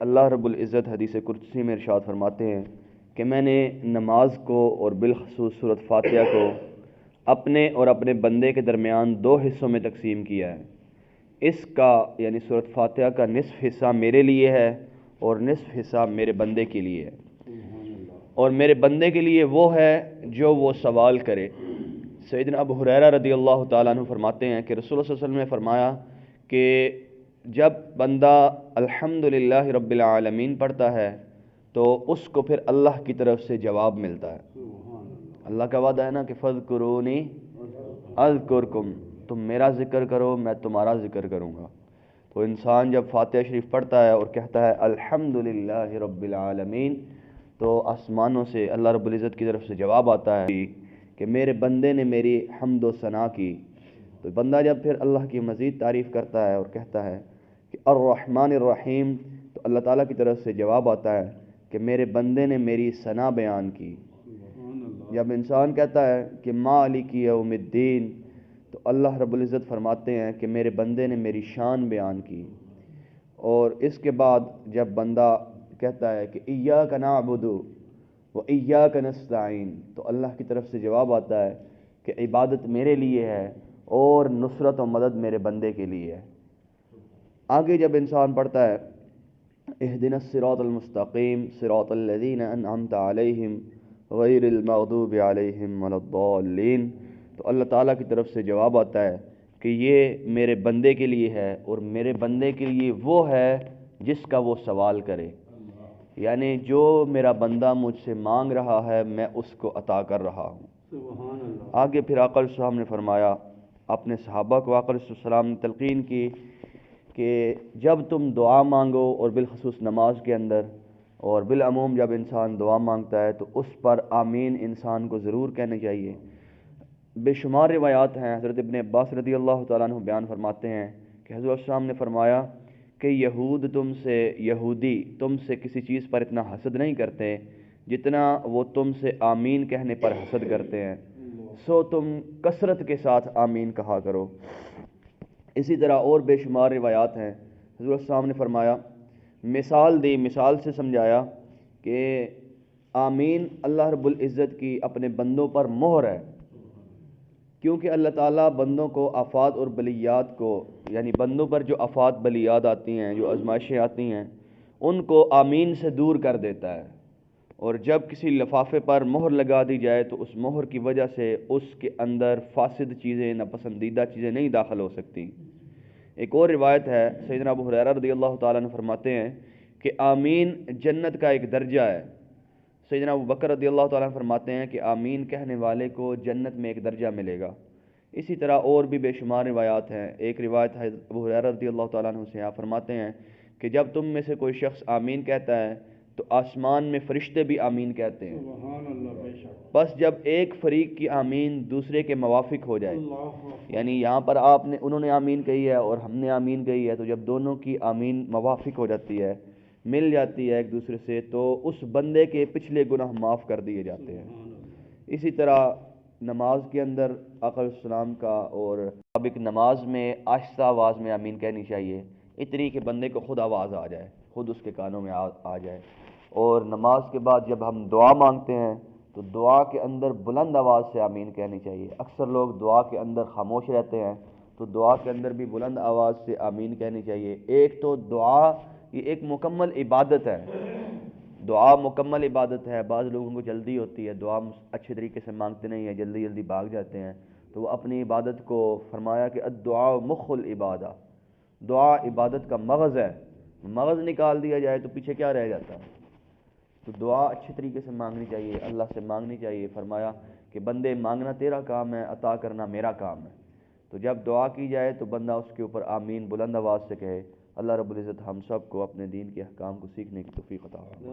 اللہ رب العزت حدیث قدسی میں ارشاد فرماتے ہیں کہ میں نے نماز کو اور بالخصوص سورۃ فاتحہ کو اپنے اور اپنے بندے کے درمیان دو حصوں میں تقسیم کیا ہے۔ اس کا یعنی سورۃ فاتحہ کا نصف حصہ میرے لیے ہے اور نصف حصہ میرے بندے کے لیے ہے، اور میرے بندے کے لیے وہ ہے جو وہ سوال کرے۔ سیدنا ابو ہریرہ رضی اللہ تعالیٰ عنہ فرماتے ہیں کہ رسول اللہ صلی اللہ علیہ وسلم نے فرمایا کہ جب بندہ الحمدللہ رب العالمین پڑھتا ہے تو اس کو پھر اللہ کی طرف سے جواب ملتا ہے۔ اللہ کا وعدہ ہے نا کہ فَاذْكُرُونِي اذکرکم، تم میرا ذکر کرو میں تمہارا ذکر کروں گا۔ تو انسان جب فاتحہ شریف پڑھتا ہے اور کہتا ہے الحمدللہ رب العالمین، تو آسمانوں سے اللہ رب العزت کی طرف سے جواب آتا ہے کہ میرے بندے نے میری حمد و ثنا کی۔ تو بندہ جب پھر اللہ کی مزید تعریف کرتا ہے اور کہتا ہے کہ الرحمن الرحیم، تو اللہ تعالیٰ کی طرف سے جواب آتا ہے کہ میرے بندے نے میری ثنا بیان کی۔ جب انسان کہتا ہے کہ مالک یوم الدین، تو اللہ رب العزت فرماتے ہیں کہ میرے بندے نے میری شان بیان کی۔ اور اس کے بعد جب بندہ کہتا ہے کہ ایاک نعبد و ایاک نستعین، تو اللہ کی طرف سے جواب آتا ہے کہ عبادت میرے لیے ہے اور نصرت و مدد میرے بندے کے لیے ہے۔ آگے جب انسان پڑھتا ہے اہدنا الصراط المستقیم صراط الذین انعمت علیہم غیر المغضوب علیہم ولا الضالین، تو اللہ تعالیٰ کی طرف سے جواب آتا ہے کہ یہ میرے بندے کے لیے ہے اور میرے بندے کے لیے وہ ہے جس کا وہ سوال کرے، یعنی جو میرا بندہ مجھ سے مانگ رہا ہے میں اس کو عطا کر رہا ہوں۔ آگے پھر آقا علیہ السلام نے فرمایا، اپنے صحابہ کو آقا علیہ السلام نے تلقین کی کہ جب تم دعا مانگو، اور بالخصوص نماز کے اندر اور بالعموم جب انسان دعا مانگتا ہے تو اس پر آمین انسان کو ضرور کہنے چاہیے۔ بے شمار روایات ہیں، حضرت ابن عباس رضی اللہ تعالیٰ عنہ بیان فرماتے ہیں کہ حضرت السلام نے فرمایا کہ یہودی تم سے کسی چیز پر اتنا حسد نہیں کرتے جتنا وہ تم سے آمین کہنے پر حسد کرتے ہیں، سو تم کثرت کے ساتھ آمین کہا کرو۔ اسی طرح اور بے شمار روایات ہیں، حضرت السلام نے فرمایا، مثال دی، مثال سے سمجھایا کہ آمین اللہ رب العزت کی اپنے بندوں پر مہر ہے، کیونکہ اللہ تعالیٰ بندوں کو آفات اور بلیات کو، یعنی بندوں پر جو آفات بلیات آتی ہیں، جو آزمائشیں آتی ہیں، ان کو آمین سے دور کر دیتا ہے۔ اور جب کسی لفافے پر مہر لگا دی جائے تو اس مہر کی وجہ سے اس کے اندر فاسد چیزیں، ناپسندیدہ چیزیں نہیں داخل ہو سکتی۔ ایک اور روایت ہے، سیدنا ابو ہریرہ رضی اللہ تعالیٰ عنہ فرماتے ہیں کہ آمین جنت کا ایک درجہ ہے۔ سیدنا ابو بکر رضی اللہ تعالیٰ عنہ فرماتے ہیں کہ آمین کہنے والے کو جنت میں ایک درجہ ملے گا۔ اسی طرح اور بھی بے شمار روایات ہیں۔ ایک روایت ہے ابو ہریرہ رضی اللہ تعالیٰ عنہ سے، آپ فرماتے ہیں کہ جب تم میں سے کوئی شخص آمین کہتا ہے تو آسمان میں فرشتے بھی آمین کہتے ہیں، بس جب ایک فریق کی آمین دوسرے کے موافق ہو جائے، یعنی یہاں پر انہوں نے آمین کہی ہے اور ہم نے آمین کہی ہے، تو جب دونوں کی آمین موافق ہو جاتی ہے، مل جاتی ہے ایک دوسرے سے، تو اس بندے کے پچھلے گناہ معاف کر دیے جاتے ہیں۔ اسی طرح نماز کے اندر آقا علیہ السلام کا، اور اب ایک نماز میں آہستہ آواز میں آمین کہنی چاہیے، اتنی کہ بندے کو خود آواز آ جائے، خود اس کے کانوں میں آ جائے۔ اور نماز کے بعد جب ہم دعا مانگتے ہیں تو دعا کے اندر بلند آواز سے آمین کہنی چاہیے۔ اکثر لوگ دعا کے اندر خاموش رہتے ہیں، تو دعا کے اندر بھی بلند آواز سے آمین کہنی چاہیے۔ ایک تو دعا یہ ایک مکمل عبادت ہے، دعا مکمل عبادت ہے۔ بعض لوگوں کو جلدی ہوتی ہے، دعا اچھے طریقے سے مانگتے نہیں ہیں، جلدی جلدی بھاگ جاتے ہیں، تو وہ اپنی عبادت کو فرمایا کہ الدعاء مخ العبادہ، دعا عبادت کا مغز ہے، مغز نکال دیا جائے تو پیچھے کیا رہ جاتا ہے؟ تو دعا اچھے طریقے سے مانگنی چاہیے، اللہ سے مانگنی چاہیے۔ فرمایا کہ بندے مانگنا تیرا کام ہے، عطا کرنا میرا کام ہے۔ تو جب دعا کی جائے تو بندہ اس کے اوپر آمین بلند آواز سے کہے۔ اللہ رب العزت ہم سب کو اپنے دین کے احکام کو سیکھنے کی توفیق عطا فرمائے۔